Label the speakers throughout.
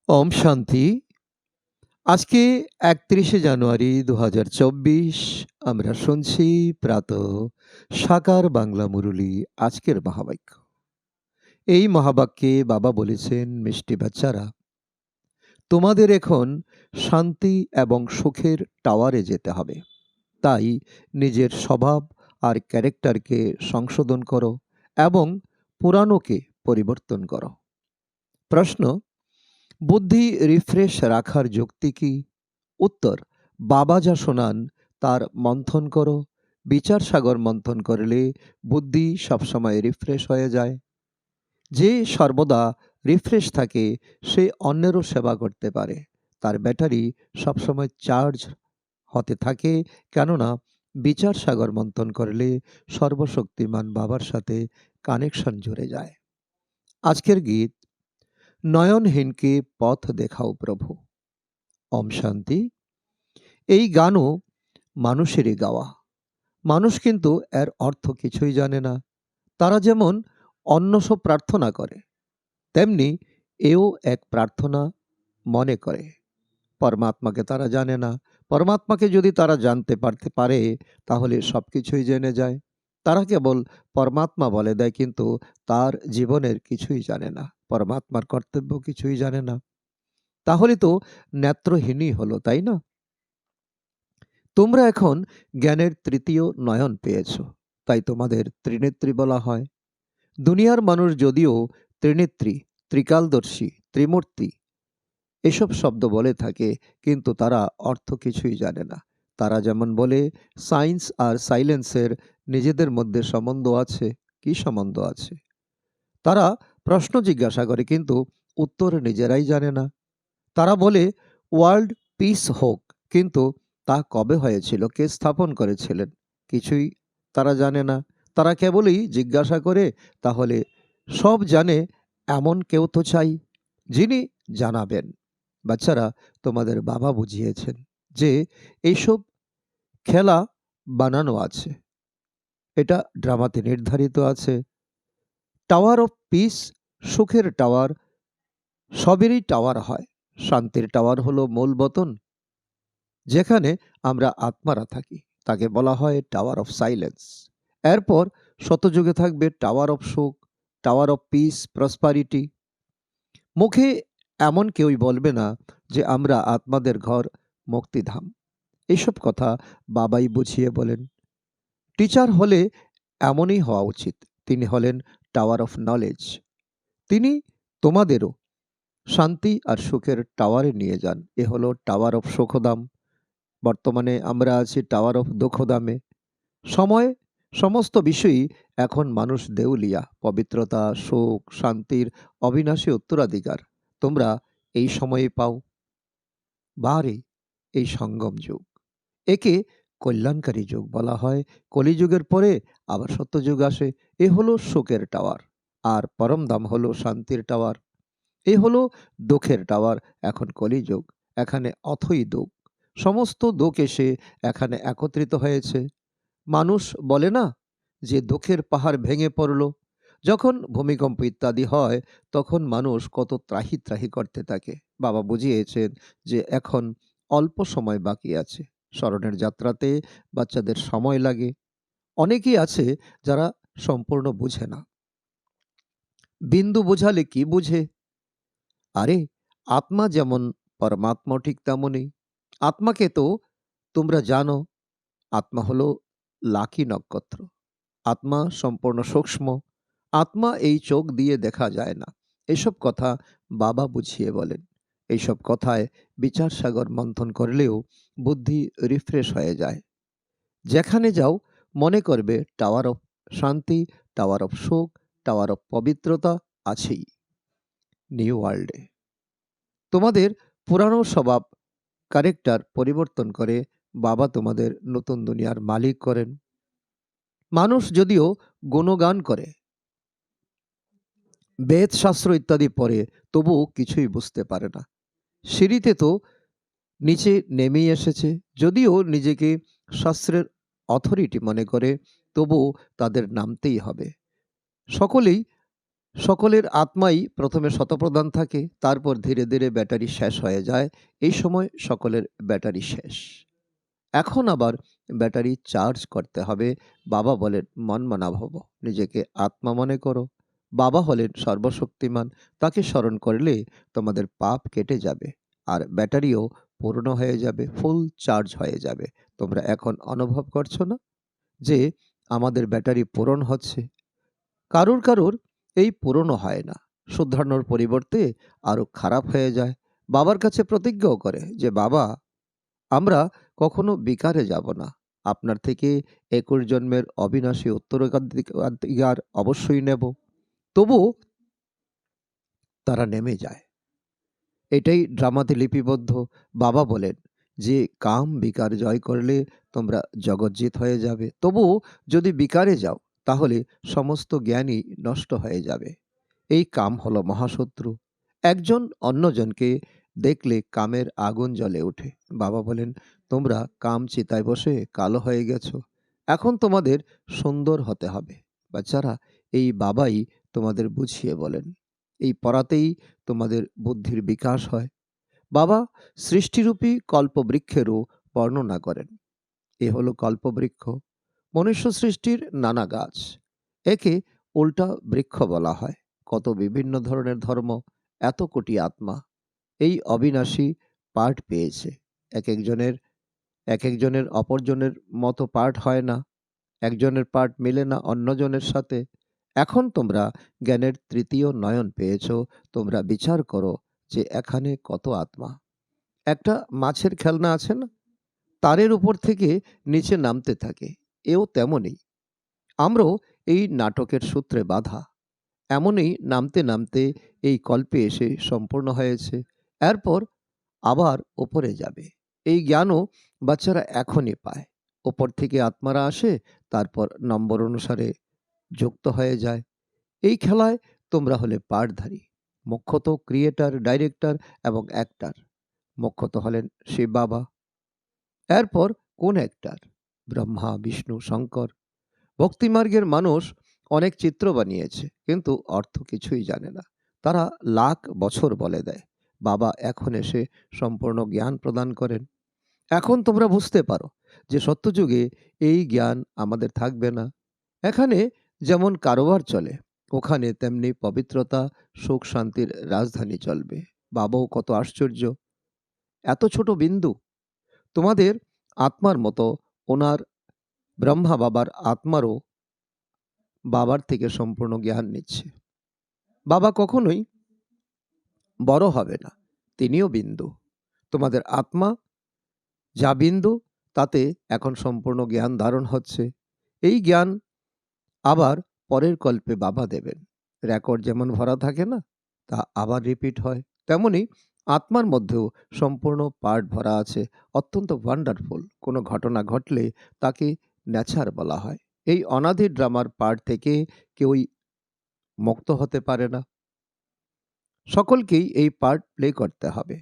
Speaker 1: ওম শান্তি। আজকে ৩১শে জানুয়ারি ২০২৪। আমরা শুনছি প্রাতঃ সাকার বাংলা মুরলী। আজকের মহাবাক্য, এই মহাবাক্যে বাবা বলেছেন, মিষ্টি বাচ্চারা, তোমাদের এখন শান্তি এবং সুখের টাওয়ারে যেতে হবে। তাই নিজের স্বভাব আর ক্যারেক্টারকে সংশোধন করো এবং পুরানোকে পরিবর্তন করো। প্রশ্ন: বুদ্ধি রিফ্রেশ রাখার যুক্তি কি? উত্তর: বাবা যা শোনান তার মন্থন করো। বিচার সাগর মন্থন করলে বুদ্ধি সবসময় রিফ্রেশ হয়ে যায়। যে সর্বদা রিফ্রেশ থাকে সে অন্যেরও সেবা করতে পারে। তার ব্যাটারি সবসময় চার্জ হতে থাকে, কেননা বিচার সাগর মন্থন করলে সর্বশক্তিমান বাবার সাথে কানেকশন জুড়ে যায়। আজকের গীত: নয়নহীনকে পথ দেখাও প্রভু। ওম শান্তি। এই গানও মানুষেরই গাওয়া। মানুষ কিন্তু এর অর্থ কিছুই জানে না। তারা যেমন অন্য সব প্রার্থনা করে, তেমনি এও এক প্রার্থনা মনে করে। পরমাত্মাকে তারা জানে না। পরমাত্মাকে যদি তারা জানতে পারে তাহলে সব কিছুই জেনে যায়। তারা কেবল পরমাত্মা বলে দেয়, কিন্তু তার জীবনের কিছুই জানে না, পরমাত্মার কর্তব্য কিছুই জানে না। তাহলে তো নেত্রহীনই হলো, তাই না? তোমরা এখন জ্ঞানের তৃতীয় নয়ন পেয়েছ, তাই তোমাদের ত্রিনেত্রী বলা হয়। দুনিয়ার মানুষ যদিও ত্রিনেত্রী, ত্রিকালদর্শী, ত্রিমূর্তি এসব শব্দ বলে থাকে, কিন্তু তারা অর্থ কিছুই জানে না। তারা যেমন বলে সায়েন্স আর সাইলেন্সের নিজেদের মধ্যে সম্বন্ধ আছে। কি সম্বন্ধ আছে? তারা প্রশ্ন জিজ্ঞাসা করে, কিন্তু উত্তর নিজেরাই জানে না। তারা বলে ওয়ার্ল্ড পিস হোক, কিন্তু তা কবে হয়েছিল, কে স্থাপন করেছিলেন, কিছুই তারা জানে না। তারা কেবলই জিজ্ঞাসা করে, তাহলে সব জানে এমন কেউ তো চাই, যিনি জানাবেন। বাচ্চারা, তোমাদের বাবা বুঝিয়েছেন যে এইসব খেলা বানানো আছে, এটা ড্রামাতে নির্ধারিত আছে। টাওয়ার অফ পিস, সুখের টাওয়ার, সবেরই টাওয়ার হয়। শান্তির টাওয়ার হলো মূল বতন, যেখানে আমরা আত্মারা থাকি, তাকে বলা হয় টাওয়ার অফ সাইলেন্স। এরপর শতযুগে থাকবে টাওয়ার অফ সুখ, টাওয়ার অফ পিস, প্রসপারিটি। মুখে এমন কেউই বলবে না যে আমরা আত্মাদের ঘর, মুক্তিধাম। এইসব কথা বাবাই বুঝিয়ে বলেন। টিচার হলে এমনই হওয়া উচিত। তিনি হলেন টাওয়ার অফ নলেজ। তিনি তোমাদেরও শান্তি আর সুখের টাওয়ারে নিয়ে যান। এ হলো টাওয়ার অফ সুখদাম। বর্তমানে আমরা আছি টাওয়ার অফ দুঃখদামে। সময়, সমস্ত বিষয়ই এখন মানুষ দেউলিয়া। পবিত্রতা, সুখ, শান্তির অবিনাশী উত্তরাধিকার তোমরা এই সময়ে পাও। বারে এই সঙ্গম যুগ, একে কল্যাণকারী যুগ বলা হয়। কলিযুগের পরে আবার সত্যযুগ আসে। এ হলো সুখের টাওয়ার, আর পরমধাম হলো শান্তির টাওয়ার। এ হলো দুঃখের টাওয়ার। এখন কলিযুগ, এখানে অথই দুঃখ, সমস্ত দুঃখ এসে এখানে একত্রিত হয়েছে। মানুষ বলে না যে দুঃখের পাহাড় ভেঙে পড়ল। যখন ভূমিকম্প ইত্যাদি হয়, তখন মানুষ কত ত্রাহি ত্রাহি করতে থাকে। বাবা বুঝিয়েছেন যে এখন অল্প সময় বাকি আছে। স্মরণের যাত্রাতে বাচ্চাদের সময় লাগে। অনেকেই আছে যারা সম্পূর্ণ বুঝে না। বিন্দু বোঝালে কি বুঝে? আরে, আত্মা যেমন পরমাত্মা ঠিক তেমনই। আত্মাকে তো তোমরা জানো, আত্মা হলো লাকি নক্ষত্র। আত্মা সম্পূর্ণ সূক্ষ্ম। আত্মা এই চোখ দিয়ে দেখা যায় না। এসব কথা বাবা বুঝিয়ে বলেন। এইসব কথায় বিচার সাগর মন্থন করলেও বুদ্ধি রিফ্রেশ হয়ে যায়। যেখানে যাও মনে করবে টাওয়ার অফ শান্তি, টাওয়ার অফ সুখ, টাওয়ার অফ পবিত্রতা আছেই। নিউ ওয়ার্ল্ডে তোমাদের পুরানো স্বভাব, ক্যারেক্টার পরিবর্তন করে বাবা তোমাদের নতুন দুনিয়ার মালিক করেন। মানুষ যদিও গুণগান করে, বেদ শাস্ত্র ইত্যাদি পড়ে, তবুও কিছুই বুঝতে পারে না। সিঁড়িতে তো নিচে নেমেই এসেছে। যদিও নিজেকে শাস্ত্রের অথরিটি মনে করে, তবুও তাদের নামতেই হবে। সকলেই সকলের আত্মাই প্রথমে শতপ্রধান থাকে, তারপর ধীরে ধীরে ব্যাটারি শেষ হয়ে যায়। এই সময় সকলের ব্যাটারি শেষ। এখন আবার ব্যাটারি চার্জ করতে হবে। বাবা বলেন, মন মানা ভব, নিজেকে আত্মা মনে করো। বাবা হলেন সর্বশক্তিমান, তাকে স্মরণ করলে তোমাদের পাপ কেটে যাবে, আর ব্যাটারিও পূর্ণ হয়ে যাবে, ফুল চার্জ হয়ে যাবে। তোমরা এখন অনুভব করছো না যে আমাদের ব্যাটারি পূরণ হচ্ছে? কারুর কারুর এই পূরণও হয় না, শুধরানোর পরিবর্তে আরো খারাপ হয়ে যায়। বাবার কাছে প্রতিজ্ঞাও করে যে, বাবা, আমরা কখনো বিকারে যাব না। আপনার থেকে ২১ জন্মের অবিনাশী উত্তরাধিকার অবশ্যই নেব। তবু তারা নেমে যায়। এটাই ড্রামাতে লিপিবদ্ধ। বাবা বলেন যে, কাম বিকার জয় করলে তোমরা জগজ্জিত হয়ে যাবে। তবু যদি বিকারে যাও, তাহলে সমস্ত জ্ঞানই নষ্ট হয়ে যাবে। এই কাম হলো মহাশত্রু। একজন অন্যজনকে দেখলে কামের আগুন জ্বলে ওঠে। বাবা বলেন, তোমরা কাম চিতায় বসে কালো হয়ে গেছো। এখন তোমাদের সুন্দর হতে হবে। বাচ্চারা, এই বাবাই তোমাদের বুঝিয়ে বলেন। এই পড়াতেই তোমাদের বুদ্ধির বিকাশ হয়। বাবা সৃষ্টিরূপী কল্পবৃক্ষেরও বর্ণনা করেন। এ হলো কল্পবৃক্ষ, মনুষ্য সৃষ্টির নানা গাছ। একে উল্টা বৃক্ষ বলা হয়। কত বিভিন্ন ধরনের ধর্ম, এত কোটি আত্মা এই অবিনাশী পাঠ পেয়েছে। এক একজনের এক একজনের অপরজনের মতো পাঠ হয় না, একজনের পাঠ মেলে না অন্যজনের সাথে। এখন তোমরা জ্ঞানের তৃতীয় নয়ন পেয়েছ। তোমরা বিচার করো যে এখানে কত আত্মা। একটা মাছের খেলনা আছে না, তারের উপর থেকে নিচে নামতে থাকে, এও তেমনই। আমরাও এই নাটকের সূত্রে বাঁধা। এমনই নামতে নামতে এই কল্পে এসে সম্পূর্ণ হয়েছে। এরপর আবার ওপরে যাবে। এই জ্ঞানও বাচ্চারা এখনই পায়। ওপর থেকে আত্মারা আসে, তারপর নম্বর অনুসারে যুক্ত হয়ে যায়। এই খেলায় তোমরা হলে পার্টধারী। মুখ্যত ক্রিয়েটার, ডাইরেক্টর এবং অ্যাক্টর। মুখ্যত হলেন শিব বাবা। এরপর কোন অ্যাক্টর? ব্রহ্মা, বিষ্ণু, শঙ্কর। ভক্তিমার্গের মানুষ অনেক চিত্র বানিয়েছে, কিন্তু অর্থ কিছুই জানে না। তারা লাখ বছর বলে দেয়। বাবা এখন এসে সম্পূর্ণ জ্ঞান প্রদান করেন। এখন তোমরা বুঝতে পারো যে সত্যযুগে এই জ্ঞান আমাদের থাকবে না। এখানে যেমন কারোবার চলে, ওখানে তেমনি পবিত্রতা, সুখ শান্তির রাজধানী চলবে। বাবাও কত আশ্চর্য! এত ছোট বিন্দু তোমাদের আত্মার মতো, ওনার ব্রহ্মা বাবার আত্মারও বাবার থেকে সম্পূর্ণ জ্ঞান নিচ্ছে। বাবা কখনোই বড় হবে না, তিনিও বিন্দু। তোমাদের আত্মা যা বিন্দু, তাতে এখন সম্পূর্ণ জ্ঞান ধারণ হচ্ছে। এই জ্ঞান আবার পরের কল্পে বাবা দেবেন। রেকর্ড যেমন ভরা থাকে না, তা আবার রিপিট হয়, তেমনি আত্মার মধ্যেও সম্পূর্ণ পার্ট ভরা আছে। অত্যন্ত ওয়ান্ডারফুল। কোনো ঘটনা ঘটলে তাকে নেচার বলা হয়। এই অনাদি ড্রামার পার্ট থেকে কেউই মুক্ত হতে পারে না। সকলকেই এই পার্ট প্লে করতে হবে।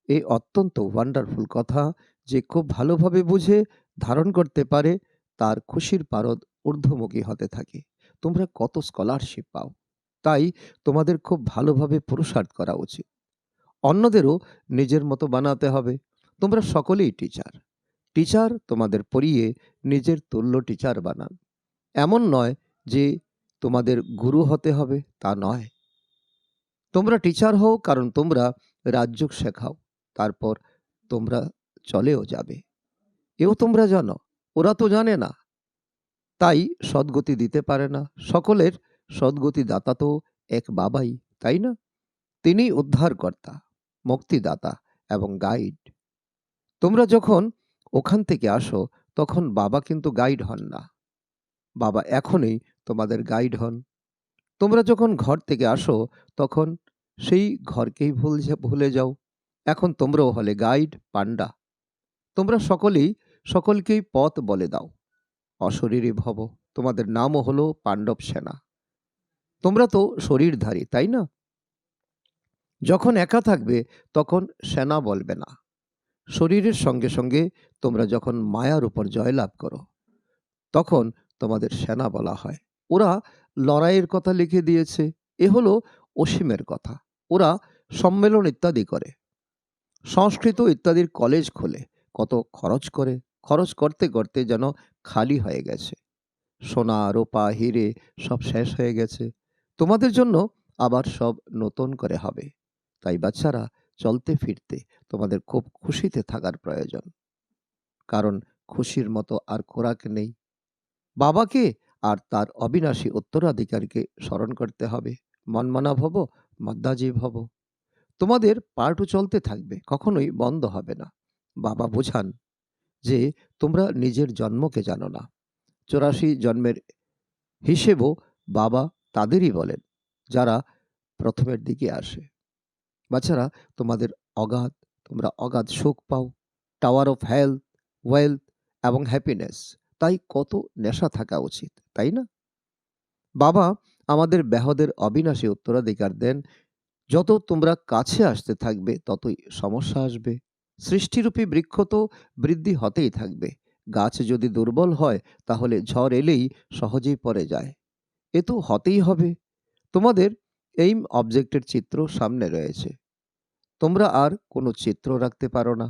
Speaker 1: এই অত্যন্ত ওয়ান্ডারফুল কথা যে খুব ভালোভাবে বুঝে ধারণ করতে পারে, তার খুশির পারদ ঊর্ধ্বমুখী হতে থাকে। তোমরা কত স্কলারশিপ পাও, তাই তোমাদের খুব ভালোভাবে পুরুষার্থ করা উচিত। অন্যদেরও নিজের মতো বানাতে হবে। তোমরা সকলেই টিচার। টিচার তোমাদের পড়িয়ে নিজের তুল্য টিচার বানান। এমন নয় যে তোমাদের গুরু হতে হবে, তা নয়। তোমরা টিচার হও কারণ তোমরা রাজযোগ শেখাও, তারপর তোমরা চলেও যাবে। এও তোমরা জানো, ওরা তো জানে না, তাই সদ্গতি দিতে পারে না। সকলের সদ্গতি দাতা তো এক বাবাই, তাই না? তিনি উদ্ধারকর্তা, মুক্তিদাতা এবং গাইড। তোমরা যখন ওখান থেকে আসো, তখন বাবা কিন্তু গাইড হন না। বাবা এখনই তোমাদের গাইড হন। তোমরা যখন ঘর থেকে আসো, তখন সেই ঘরকেই ভুলে যাও। এখন তোমরাও হলে গাইড, পান্ডা। তোমরা সকলেই সকলকেই পথ বলে দাও। অশরীরী ভব। তোমাদের নামও হলো পাণ্ডব সেনা। তোমরা তো শরীরধারী, তাই না? যখন একা থাকবে, তখন সেনা বলবে না। শরীরের সঙ্গে সঙ্গে তোমরা যখন মায়ার উপর জয়লাভ করো, তখন তোমাদের সেনা বলা হয়। ওরা লড়াইয়ের কথা লিখে দিয়েছে, এ হলো অসীমের কথা। ওরা সম্মেলন ইত্যাদি করে, সংস্কৃত ইত্যাদির কলেজ খোলে, কত খরচ করে, খরচ করতে করতে যেন খালি হয়ে গেছে। সোনা, রূপা, হিরে সব শেষ হয়ে গেছে। তোমাদের জন্য আবার সব নতুন করে হবে। তাই বাচ্চারা, চলতে ফিরতে তোমাদের খুব খুশিতে থাকার প্রয়োজন। কারণ খুশির মতো আর খোরাক নেই। বাবাকে আর তার অবিনাশী উত্তরাধিকারীকে স্মরণ করতে হবে। মনমনা ভব, মদ্দাজি ভব। তোমাদের পার্টও চলতে থাকবে, কখনোই বন্ধ হবে না। বাবা বোঝান যে তোমরা নিজের জন্মকে জানো না। 84 জন্মের হিসেবও বাবা তাদেরই বলেন যারা প্রথমের দিকে আসে। বাচ্চারা, তোমাদের অগাধ তোমরা অগাধ সুখ পাও, টাওয়ার অফ হেলথ, ওয়েলথ এবং হ্যাপিনেস। তাই কত নেশা থাকা উচিত, তাই না? বাবা আমাদের ব্যাহদের অবিনাশী উত্তরাধিকার দেন। যত তোমরা কাছে আসতে থাকবে ততই সমস্যা আসবে। সৃষ্টিরূপী বৃক্ষ তো বৃদ্ধি হতেই থাকবে। গাছ যদি দুর্বল হয় তাহলে ঝড় এলেই সহজেই পড়ে যায়। এ তো হতেই হবে। তোমাদের এইম অবজেক্টের চিত্র সামনে রয়েছে। তোমরা আর কোনো চিত্র রাখতে পারো না।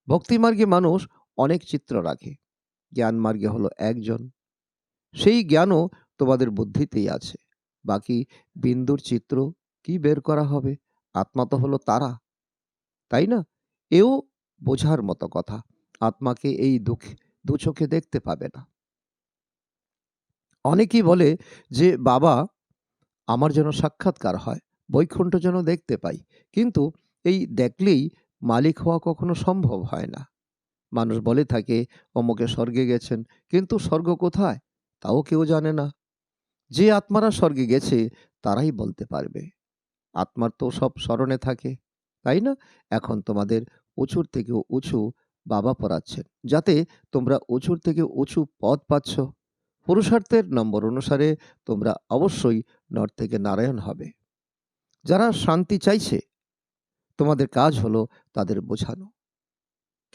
Speaker 1: ভক্তিমার্গে মানুষ অনেক চিত্র রাখে, জ্ঞান মার্গে হলো একজন। সেই জ্ঞানও তোমাদের বুদ্ধিতেই আছে। বাকি বিন্দুর চিত্র কি বের করা হবে? আত্মা তো হলো তারা, তাই না? এও বোঝার মতো কথা। আত্মাকে এই দু চোখে দেখতে পাবে না। অনেকেই বলে যে বাবা, আমার যেন সাক্ষাৎকার হয়, বৈকুণ্ঠ যেন দেখতে পাই। কিন্তু এই দেখলেই মালিক হওয়া কখনো সম্ভব হয় না। মানুষ বলে থাকে অমুকে স্বর্গে গেছেন, কিন্তু স্বর্গ কোথায় তাও কেউ জানে না। যে আত্মারা স্বর্গে গেছে তারাই বলতে পারবে। আত্মার তো সব স্মরণে থাকে, তাই না? এখন তোমাদের উঁচুর থেকে উঁচু বাবা পড়াচ্ছেন, যাতে তোমরা উঁচুর থেকে উঁচু পদ পাচ্ছ। পুরুষার্থের নম্বর অনুসারে তোমরা অবশ্যই নর থেকে নারায়ণ হবে। যারা শান্তি চাইছে, তোমাদের কাজ হলো তাদের বোঝানো।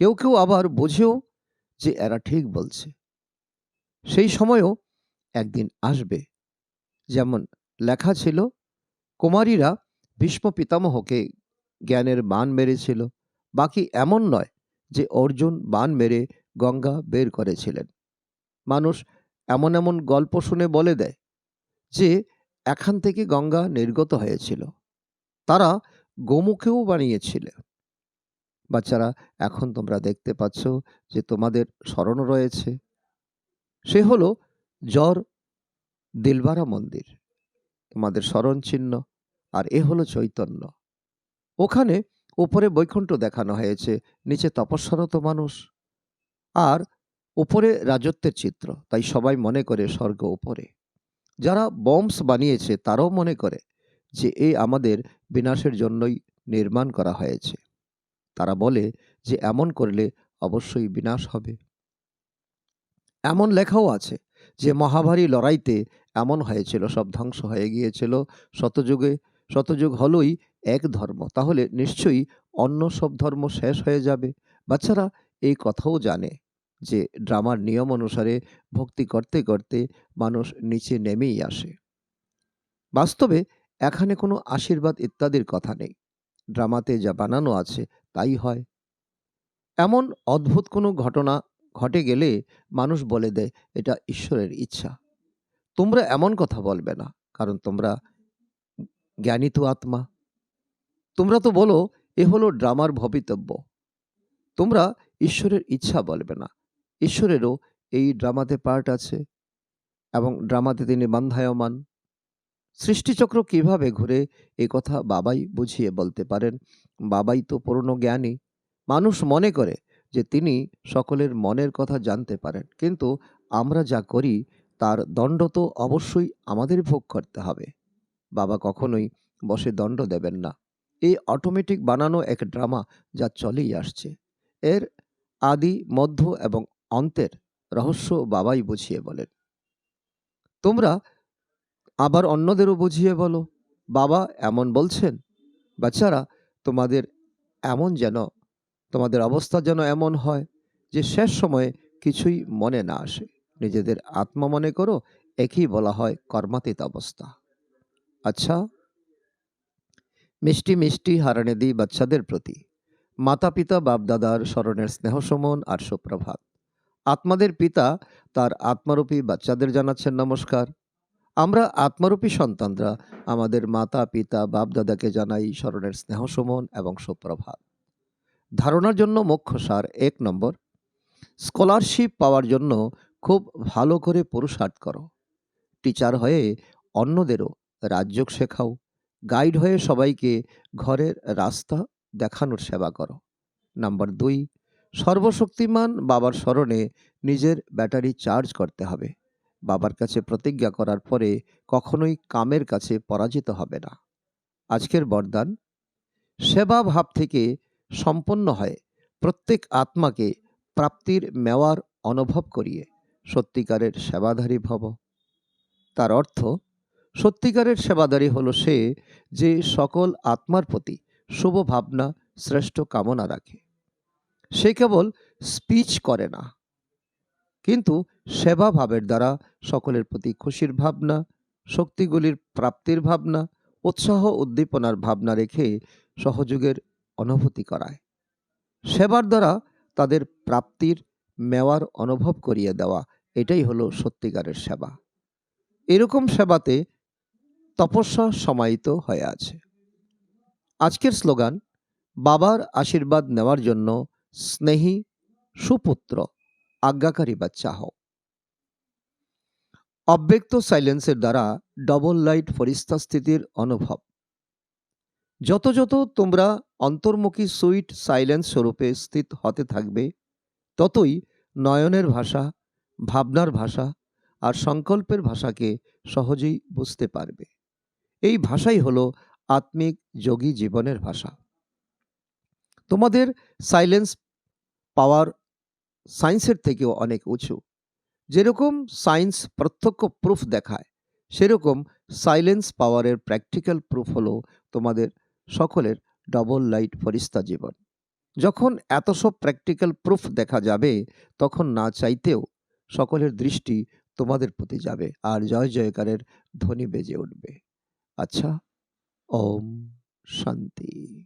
Speaker 1: কেউ কেউ আবার বোঝেও যে এরা ঠিক বলছে। সেই সময়ও একদিন আসবে। যেমন লেখা ছিল, কুমারীরা ভীষ্ম পিতামহকে জ্ঞানের বাণ মেরেছিল। বাকি এমন নয় যে অর্জুন বাণ মেরে গঙ্গা বের করেছিলেন। মানুষ এমন এমন গল্প শুনে বলে দেয় যে এখান থেকে গঙ্গা নির্গত হয়েছিল। তারা গোমুখেও বানিয়েছিল। বাচ্চারা, এখন তোমরা দেখতে পাচ্ছ যে তোমাদের স্মরণ রয়েছে। সে হলো জ্বর দিলবারা মন্দির, তোমাদের স্মরণ চিহ্ন। আর এ হলো চৈতন্য। ওখানে উপরে বৈকুণ্ঠ দেখানো হয়েছে, নিচে তপস্যারত মানুষ, আর উপরে রাজত্বের চিত্র। তাই সবাই মনে করে স্বর্গ উপরে। যারা বম্বস বানিয়েছে তারাও মনে করে যে এই আমাদের বিনাশের জন্যই নির্মাণ করা হয়েছে। তারা বলে যে এমন করলে অবশ্যই বিনাশ হবে। এমন লেখাও আছে যে মহাভারী লড়াইতে এমন হয়েছিল, সব ধ্বংস হয়ে গিয়েছিল। শতযুগ হলোই এক ধর্ম, তাহলে নিশ্চয়ই অন্য সব ধর্ম শেষ হয়ে যাবে। বাচ্চারা এই কথাও জানে যে ড্রামার নিয়ম অনুসারে ভক্তি করতে করতে মানুষ নিচে নেমেই আসে। বাস্তবে এখানে কোনো আশীর্বাদ ইত্যাদির কথা নেই। ড্রামাতে যা বানানো আছে তাই হয়। এমন অদ্ভুত কোনো ঘটনা ঘটে গেলে মানুষ বলে দেয় এটা ঈশ্বরের ইচ্ছা। তোমরা এমন কথা বলবে না, কারণ তোমরা জ্ঞানী তো আত্মা। তোমরা তো বলো এ হলো ড্রামার ভবিতব্য। তোমরা ঈশ্বরের ইচ্ছা বলবে না। ঈশ্বরেরও এই ড্রামাতে পার্ট আছে, এবং ড্রামাতে তিনি বান্ধায়মান। সৃষ্টিচক্র কিভাবে ঘুরে এ কথা বাবাই বুঝিয়ে বলতে পারেন। বাবাই তো পূর্ণ জ্ঞানী। মানুষ মনে করে যে তিনি সকলের মনের কথা জানতে পারেন, কিন্তু আমরা যা করি তার দণ্ড তো অবশ্যই আমাদের ভোগ করতে হবে। বাবা কখনোই বসে দণ্ড দেবেন না। এই অটোমেটিক বানানো এক ড্রামা যা চলেই আসছে, এর আদি মধ্য এবং অন্তের রহস্য বাবাই বুঝিয়ে বলেন। তোমরা আবার অন্যদেরও বুঝিয়ে বলো বাবা এমন বলছেন। বাচ্চারা, তোমাদের এমন যেন তোমাদের অবস্থা যেন এমন হয় যে শেষ সময়ে কিছুই মনে না আসে, নিজেদের আত্মা মনে করো। একই বলা হয় কর্মাতীত অবস্থা। আচ্ছা, মিষ্টি মিষ্টি হারানে দিই বাচ্চাদের প্রতি মাতা পিতা বাপ-দাদার স্মরণের স্নেহসমন আর সুপ্রভাত। আত্মাদের পিতা তার আত্মারূপী বাচ্চাদের জানাচ্ছেন নমস্কার। আমরা আত্মারূপী সন্তানরা আমাদের মাতা পিতা বাপ-দাদাকে জানাই স্মরণের স্নেহসমন এবং সুপ্রভাত। ধারণার জন্য মুখ্য সার ১ নম্বর, স্কলারশিপ পাওয়ার জন্য খুব ভালো করে পুরুষার্থ করো। টিচার হয়ে অন্যদেরও রাজযোগ শেখাও। গাইড হয়ে সবাইকে ঘরের রাস্তা দেখানোর সেবা করো। নাম্বার ২, সর্বশক্তিমান বাবার স্মরণে নিজের ব্যাটারি চার্জ করতে হবে। বাবার কাছে প্রতিজ্ঞা করার পরে কখনোই কামের কাছে পরাজিত হবে না। আজকের বরদান, সেবা ভাব থেকে সম্পন্ন হয় প্রত্যেক আত্মাকে প্রাপ্তির মেওয়ার অনুভব করিয়ে সত্যিকারের সেবাধারী ভব। তার অর্থ, সত্যিকারের সেবাদারী হলো সে যে সকল আত্মার প্রতি শুভ ভাবনা শ্রেষ্ঠ কামনা রাখে। সে কেবল স্পিচ করে না, কিন্তু সেবা ভাবের দ্বারা সকলের প্রতি খুশির ভাবনা, শক্তিগুলির প্রাপ্তির ভাবনা, উৎসাহ উদ্দীপনার ভাবনা রেখে সহযোগের অনুভূতি করায়। সেবার দ্বারা তাদের প্রাপ্তির মেওয়ার অনুভব করিয়ে দেওয়া, এটাই হলো সত্যিকারের সেবা। এরকম সেবাতে তপস্যা সমাহিত হয়ে আছে। আজকের স্লোগান, বাবার আশীর্বাদ নেওয়ার জন্য স্নেহী সুপুত্র আজ্ঞাকারী বাচ্চা হও। অব্যক্ত সাইলেন্সের দ্বারা ডবল লাইট ফরিস্তা স্থিতির অনুভব। যত যত তোমরা অন্তর্মুখী সুইট সাইলেন্স স্বরূপে স্থিত হতে থাকবে, ততই নয়নের ভাষা, ভাবনার ভাষা আর সংকল্পের ভাষাকে সহজেই বুঝতে পারবে। এই ভাষাই হলো আত্মিক যোগী জীবনের ভাষা। তোমাদের সাইলেন্স পাওয়ার সায়েন্সের থেকেও অনেক উঁচু। যেরকম সায়েন্স প্রত্যক্ষ প্রুফ দেখায়, সেরকম সাইলেন্স পাওয়ারের প্র্যাকটিক্যাল প্রুফ হলো তোমাদের সকলের ডবল লাইট ফরিস্তা জীবন। যখন এত সব প্র্যাকটিক্যাল প্রুফ দেখা যাবে, তখন না চাইতেও সকলের দৃষ্টি তোমাদের প্রতি যাবে আর জয় জয়কারের ধ্বনি বেজে উঠবে। আচ্ছা, ওম শান্তি।